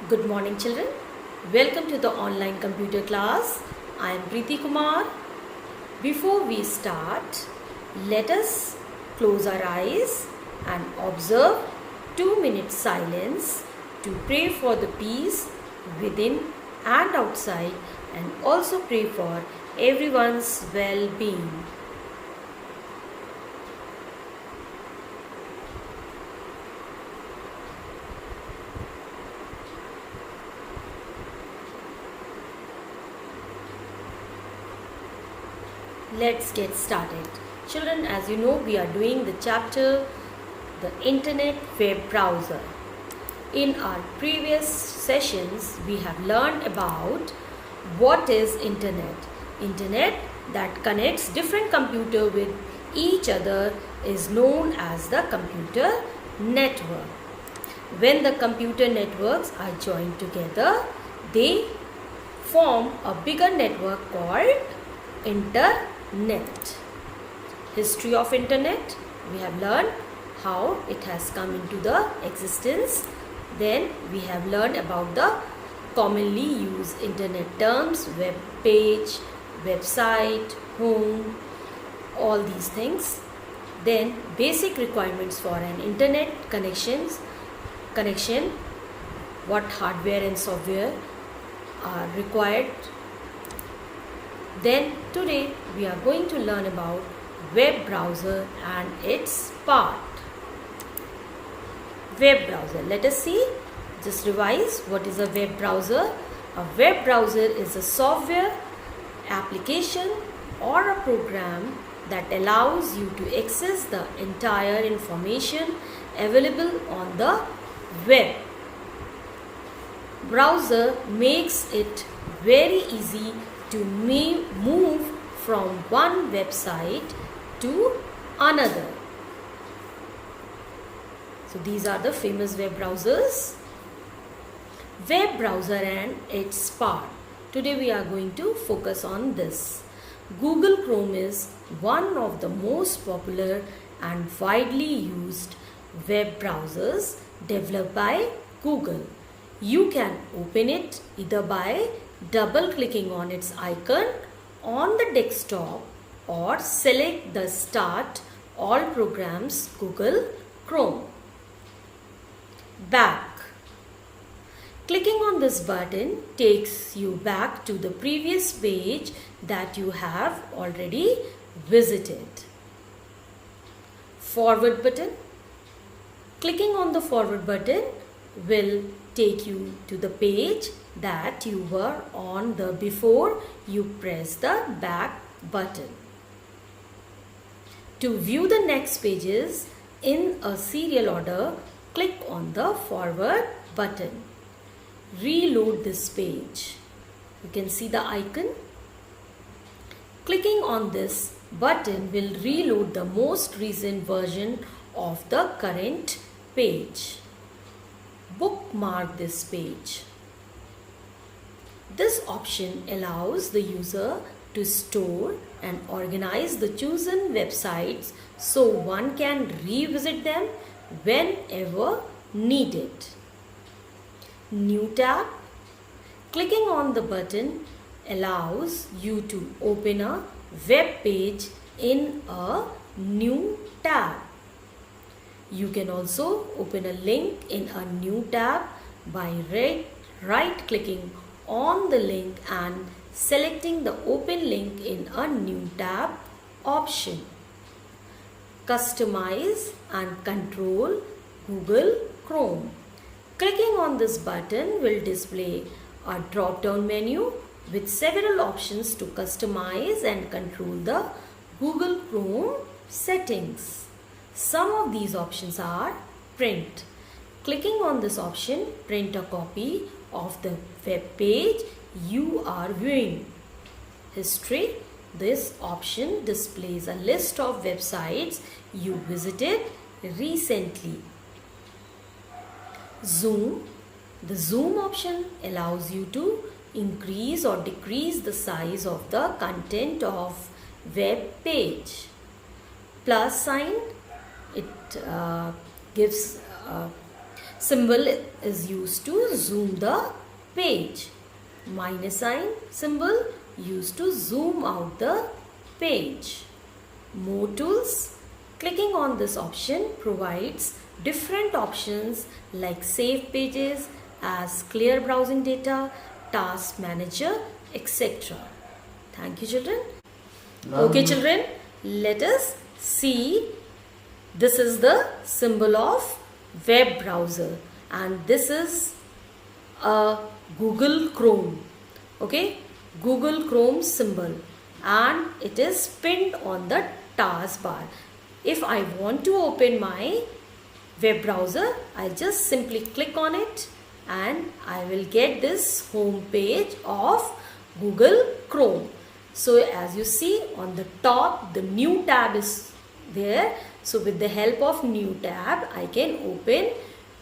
Good morning, children. Welcome to the online computer class. I am Preeti Kumar. Before we start, let us close our eyes and observe 2 minutes silence to pray for the peace within and outside, and also pray for everyone's well-being. Let's get started. Children, as you know, we are doing the chapter the Internet Web Browser. In our previous sessions, we have learned about what is Internet. Internet that connects different computers with each other is known as the computer network. When the computer networks are joined together, they form a bigger network called Internet. History of Internet, we have learned how it has come into the existence. Then we have learned about the commonly used Internet terms, web page, website, home, all these things. Then basic requirements for an Internet connection, what hardware and software are required. Then today we are going to learn about web browser and its part. Web browser. Let us see. Just revise what is a web browser. A web browser is a software, application or a program that allows you to access the entire information available on the web. Browser makes it very easy to move from one website to another. So these are the famous web browsers. Web browser and its part. Today we are going to focus on this. Google Chrome is one of the most popular and widely used web browsers developed by Google. You can open it either by double clicking on its icon on the desktop or select the Start All Programs Google Chrome. Back. Clicking on this button takes you back to the previous page that you have already visited. Forward button. Clicking on the forward button will take you to the page that you were on the before you press the back button. To view the next pages in a serial order, click on the forward button. Reload this page. You can see the icon. Clicking on this button will reload the most recent version of the current page. Bookmark this page. This option allows the user to store and organize the chosen websites so one can revisit them whenever needed. New tab. Clicking on the button allows you to open a web page in a new tab. You can also open a link in a new tab by right clicking on the link and selecting the open link in a new tab option. Customize and control Google Chrome. Clicking on this button will display a drop-down menu with several options to customize and control the Google Chrome settings. Some of these options are print. Clicking on this option, print a copy of the web page you are viewing. History. This option displays a list of websites you visited recently. Zoom. The zoom option allows you to increase or decrease the size of the content of web page. Plus sign. It gives symbol is used to zoom the page. Minus sign symbol used to zoom out the page. More tools. Clicking on this option provides different options like save pages, as clear browsing data, task manager, etc. Thank you, children. Okay, children, let us see. This is the symbol of web browser and this is a Google Chrome. Okay, Google Chrome symbol, and it is pinned on the taskbar. If I want to open my web browser, I just simply click on it and I will get this home page of Google Chrome. So as you see on the top, the new tab is there. So with the help of new tab, I can open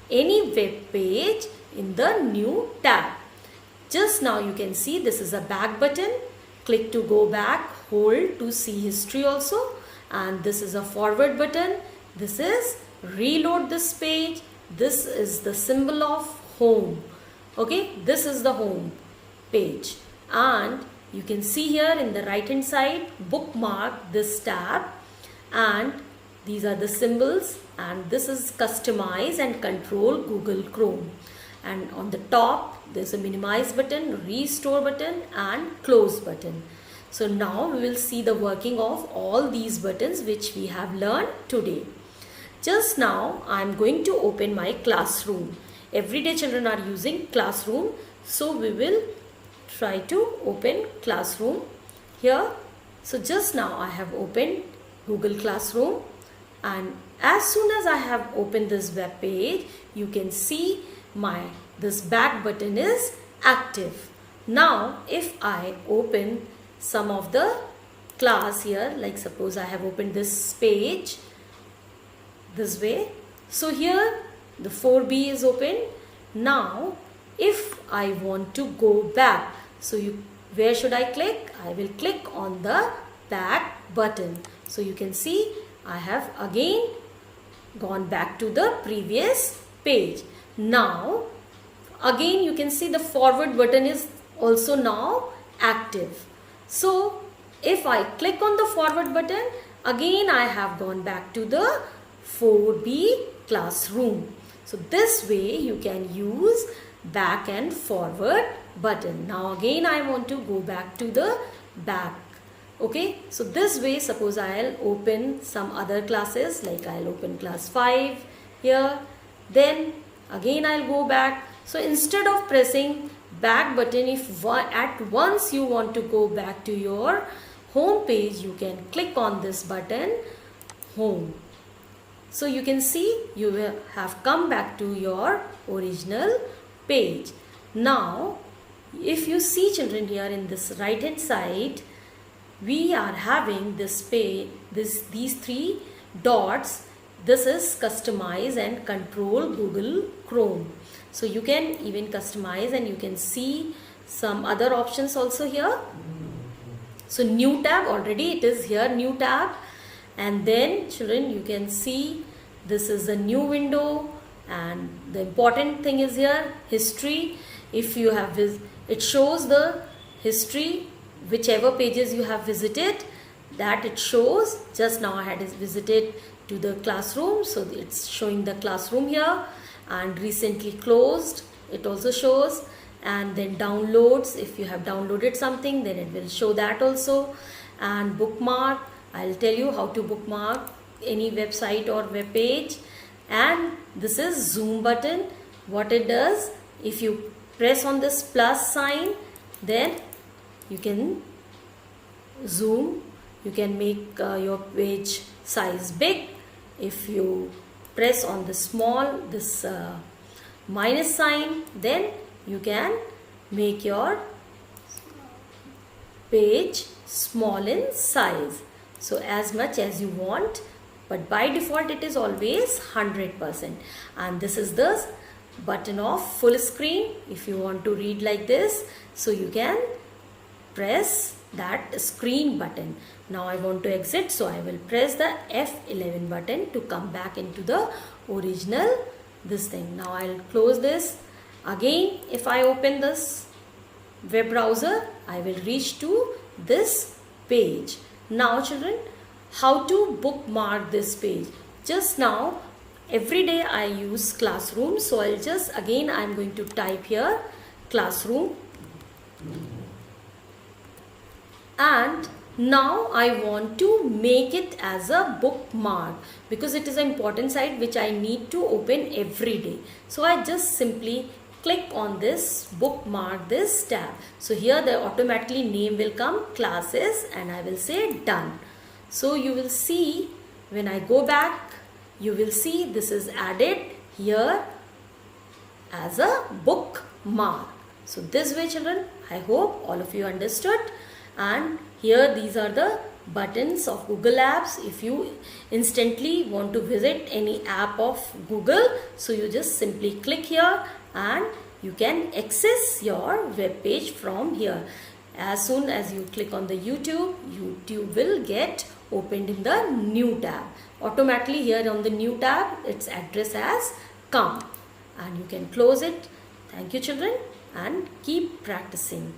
any web page in the new tab. Just now you can see this is a back button. Click to go back, hold to see history also. And this is a forward button. This is reload this page. This is the symbol of home. Okay, this is the home page. And you can see here in the right hand side, bookmark this tab. And these are the symbols. And this is customize and control Google Chrome. And on the top, there's a minimize button, restore button and close button. So now we will see the working of all these buttons which we have learned today. Just now I am going to open my classroom. Every day children are using classroom. So we will try to open classroom here. So just now I have opened Google Classroom, and as soon as I have opened this web page, you can see this back button is active. Now if I open some of the class here, like suppose I have opened this page this way. So here the 4B is open. Now if I want to go back, so where should I click? I will click on the back button. So you can see I have again gone back to the previous page. Now again you can see the forward button is also now active. So if I click on the forward button, again I have gone back to the 4B classroom. So this way you can use back and forward button. Now again I want to go back to the back. Okay, so this way suppose I'll open some other classes, like I'll open class 5 here, then again I'll go back. So instead of pressing back button, if at once you want to go back to your home page, you can click on this button, home. So you can see you will have come back to your original page. Now if you see children here in this right hand side, we are having this page, these 3 dots. This is customize and control Google Chrome. So you can even customize and you can see some other options also here. So new tab, already it is here, new tab. And then children, you can see this is a new window, and the important thing is here history. If you have it shows the history, whichever pages you have visited, that it shows. Just now I had visited to the classroom, so it's showing the classroom here, and recently closed, it also shows. And then downloads, if you have downloaded something, then it will show that also. And bookmark, I'll tell you how to bookmark any website or web page. And this is zoom button. What it does, if you press on this plus sign, then you can zoom, you can make your page size big. If you press on the small, this minus sign, then you can make your page small in size, so as much as you want, but by default it is always 100%. And this is the button of full screen. If you want to read like this, so you can press that screen button. Now I want to exit, so I will press the F11 button to come back into the original this thing. Now I'll close this. Again, if I open this web browser, I will reach to this page. Now children, how to bookmark this page? Just now, every day I use Classroom, so I'll just again I'm going to type here Classroom, and now I want to make it as a bookmark because it is an important site which I need to open every day. So I just simply click on this bookmark this tab. So here the automatically name will come classes and I will say done. So you will see when I go back, you will see this is added here as a bookmark. So this way children, I hope all of you understood. And here these are the buttons of Google Apps. If you instantly want to visit any app of Google, so you just simply click here and you can access your web page from here. As soon as you click on the YouTube will get opened in the new tab. Automatically here on the new tab, its address has come and you can close it. Thank you children and keep practicing.